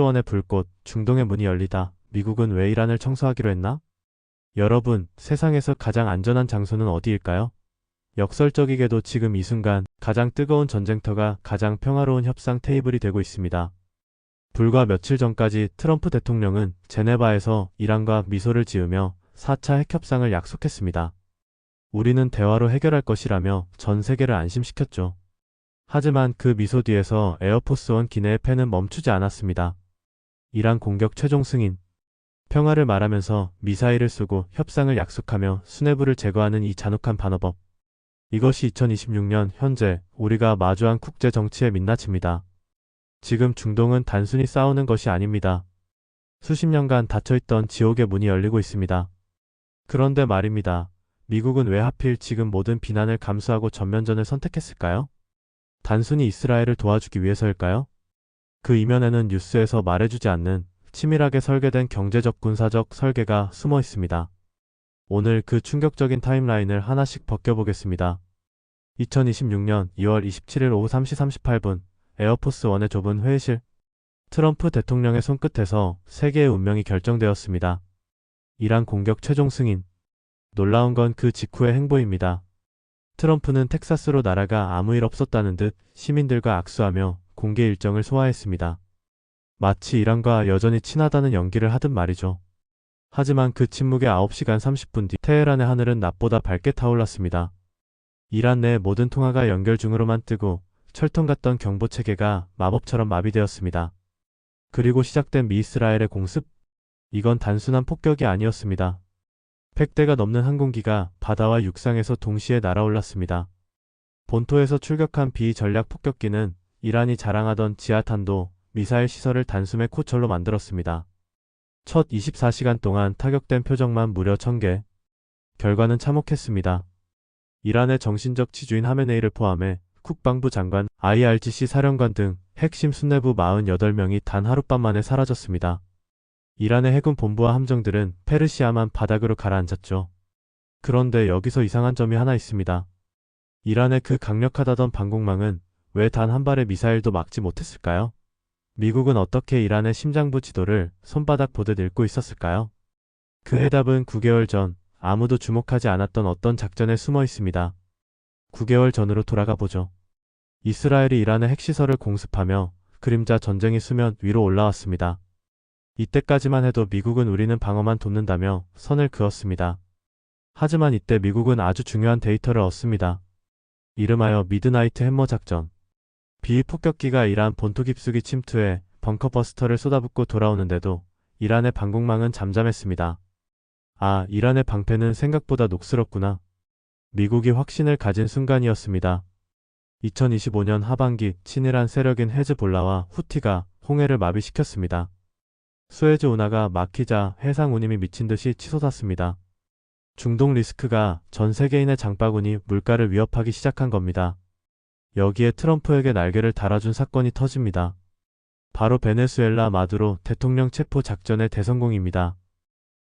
원의 불꽃, 중동의 문이 열리다. 미국은 왜 이란을 청소하기로 했나? 여러분, 세상에서 가장 안전한 장소는 어디일까요? 역설적이게도 지금 이 순간 가장 뜨거운 전쟁터가 가장 평화로운 협상 테이블이 되고 있습니다. 불과 며칠 전까지 트럼프 대통령은 제네바에서 이란과 미소를 지으며 4차 핵협상을 약속했습니다. 우리는 대화로 해결할 것이라며 전 세계를 안심시켰죠. 하지만 그 미소 뒤에서 에어포스 원 기내의 팬은 멈추지 않았습니다. 이란 공격 최종 승인. 평화를 말하면서 미사일을 쏘고 협상을 약속하며 수뇌부를 제거하는 이 잔혹한 반어법. 이것이 2026년 현재 우리가 마주한 국제 정치의 민낯입니다. 지금 중동은 단순히 싸우는 것이 아닙니다. 수십 년간 닫혀있던 지옥의 문이 열리고 있습니다. 그런데 말입니다. 미국은 왜 하필 지금 모든 비난을 감수하고 전면전을 선택했을까요? 단순히 이스라엘을 도와주기 위해서일까요? 그 이면에는 뉴스에서 말해주지 않는 치밀하게 설계된 경제적 군사적 설계가 숨어 있습니다. 오늘 그 충격적인 타임라인을 하나씩 벗겨보겠습니다. 2026년 2월 27일 오후 3시 38분 에어포스 원의 좁은 회의실. 트럼프 대통령의 손끝에서 세계의 운명이 결정되었습니다. 이란 공격 최종 승인. 놀라운 건 그 직후의 행보입니다. 트럼프는 텍사스로 날아가 아무 일 없었다는 듯 시민들과 악수하며 공개 일정을 소화했습니다. 마치 이란과 여전히 친하다는 연기를 하듯 말이죠. 하지만 그 침묵의 9시간 30분 뒤 테헤란의 하늘은 낮보다 밝게 타올랐습니다. 이란 내 모든 통화가 연결 중으로만 뜨고 철통 같던 경보 체계가 마법처럼 마비되었습니다. 그리고 시작된 미이스라엘의 공습? 이건 단순한 폭격이 아니었습니다. 100대가 넘는 항공기가 바다와 육상에서 동시에 날아올랐습니다. 본토에서 출격한 비전략 폭격기는 이란이 자랑하던 지하탄도 미사일 시설을 단숨에 코철로 만들었습니다. 첫 24시간 동안 타격된 표적만 무려 1000개. 결과는 참혹했습니다. 이란의 정신적 지주인 하메네이를 포함해 국방부 장관, IRGC 사령관 등 핵심 수뇌부 48명이 단 하룻밤 만에 사라졌습니다. 이란의 해군 본부와 함정들은 페르시아만 바닥으로 가라앉았죠. 그런데 여기서 이상한 점이 하나 있습니다. 이란의 그 강력하다던 방공망은 왜 단 한 발의 미사일도 막지 못했을까요? 미국은 어떻게 이란의 심장부 지도를 손바닥 보듯 읽고 있었을까요? 그 해답은 9개월 전 아무도 주목하지 않았던 어떤 작전에 숨어 있습니다. 9개월 전으로 돌아가 보죠. 이스라엘이 이란의 핵시설을 공습하며 그림자 전쟁이 수면 위로 올라왔습니다. 이때까지만 해도 미국은 우리는 방어만 돕는다며 선을 그었습니다. 하지만 이때 미국은 아주 중요한 데이터를 얻습니다. 이름하여 미드나이트 햄머 작전. 비폭격기가 이란 본토 깊숙이 침투해 벙커버스터를 쏟아붓고 돌아오는데도 이란의 방공망은 잠잠했습니다. 아, 이란의 방패는 생각보다 녹슬었구나. 미국이 확신을 가진 순간이었습니다. 2025년 하반기 친이란 세력인 헤즈볼라와 후티가 홍해를 마비시켰습니다. 수에즈 운하가 막히자 해상 운임이 미친듯이 치솟았습니다. 중동 리스크가 전 세계인의 장바구니 물가를 위협하기 시작한 겁니다. 여기에 트럼프에게 날개를 달아준 사건이 터집니다. 바로 베네수엘라 마두로 대통령 체포 작전의 대성공입니다.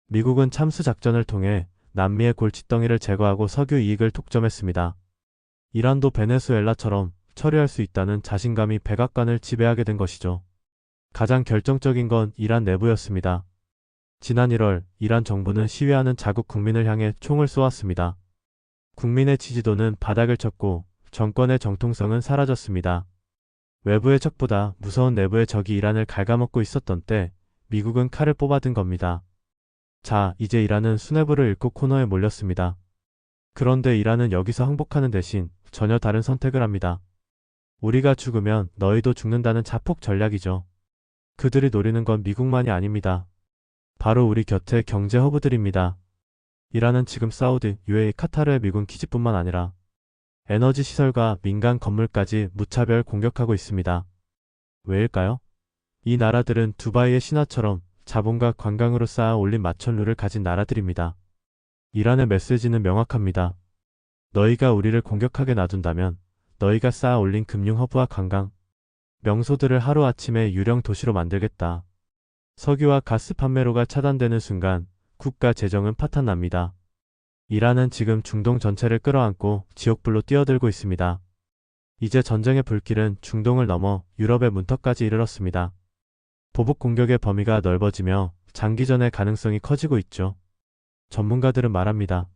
미국은 참수 작전을 통해 남미의 골칫덩이를 제거하고 석유 이익을 독점했습니다. 이란도 베네수엘라처럼 처리할 수 있다는 자신감이 백악관을 지배하게 된 것이죠. 가장 결정적인 건 이란 내부였습니다. 지난 1월 이란 정부는 시위하는 자국 국민을 향해 총을 쏘았습니다. 국민의 지지도는 바닥을 쳤고 정권의 정통성은 사라졌습니다. 외부의 적보다 무서운 내부의 적이 이란을 갉아먹고 있었던 때 미국은 칼을 뽑아든 겁니다. 자, 이제 이란은 수뇌부를 잃고 코너에 몰렸습니다. 그런데 이란은 여기서 항복하는 대신 전혀 다른 선택을 합니다. 우리가 죽으면 너희도 죽는다는 자폭 전략이죠. 그들이 노리는 건 미국만이 아닙니다. 바로 우리 곁의 경제 허브들입니다. 이란은 지금 사우디, UAE, 카타르의 미군 기지뿐만 아니라 에너지 시설과 민간 건물까지 무차별 공격하고 있습니다. 왜일까요? 이 나라들은 두바이의 신화처럼 자본과 관광으로 쌓아 올린 마천루를 가진 나라들입니다. 이란의 메시지는 명확합니다. 너희가 우리를 공격하게 놔둔다면 너희가 쌓아 올린 금융 허브와 관광, 명소들을 하루아침에 유령 도시로 만들겠다. 석유와 가스 판매로가 차단되는 순간 국가 재정은 파탄납니다. 이란은 지금 중동 전체를 끌어안고 지옥불로 뛰어들고 있습니다. 이제 전쟁의 불길은 중동을 넘어 유럽의 문턱까지 이르렀습니다. 보복 공격의 범위가 넓어지며 장기전의 가능성이 커지고 있죠. 전문가들은 말합니다.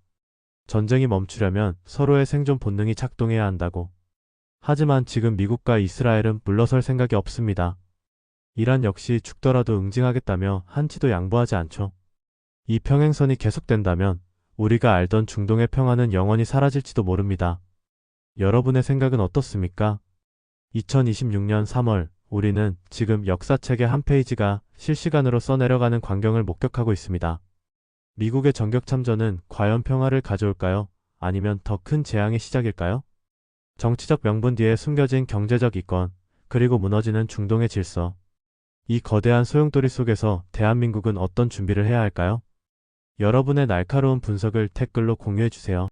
전쟁이 멈추려면 서로의 생존 본능이 작동해야 한다고. 하지만 지금 미국과 이스라엘은 물러설 생각이 없습니다. 이란 역시 죽더라도 응징하겠다며 한치도 양보하지 않죠. 이 평행선이 계속된다면 우리가 알던 중동의 평화는 영원히 사라질지도 모릅니다. 여러분의 생각은 어떻습니까? 2026년 3월, 우리는 지금 역사책의 한 페이지가 실시간으로 써내려가는 광경을 목격하고 있습니다. 미국의 전격 참전은 과연 평화를 가져올까요? 아니면 더 큰 재앙의 시작일까요? 정치적 명분 뒤에 숨겨진 경제적 이권, 그리고 무너지는 중동의 질서. 이 거대한 소용돌이 속에서 대한민국은 어떤 준비를 해야 할까요? 여러분의 날카로운 분석을 댓글로 공유해주세요.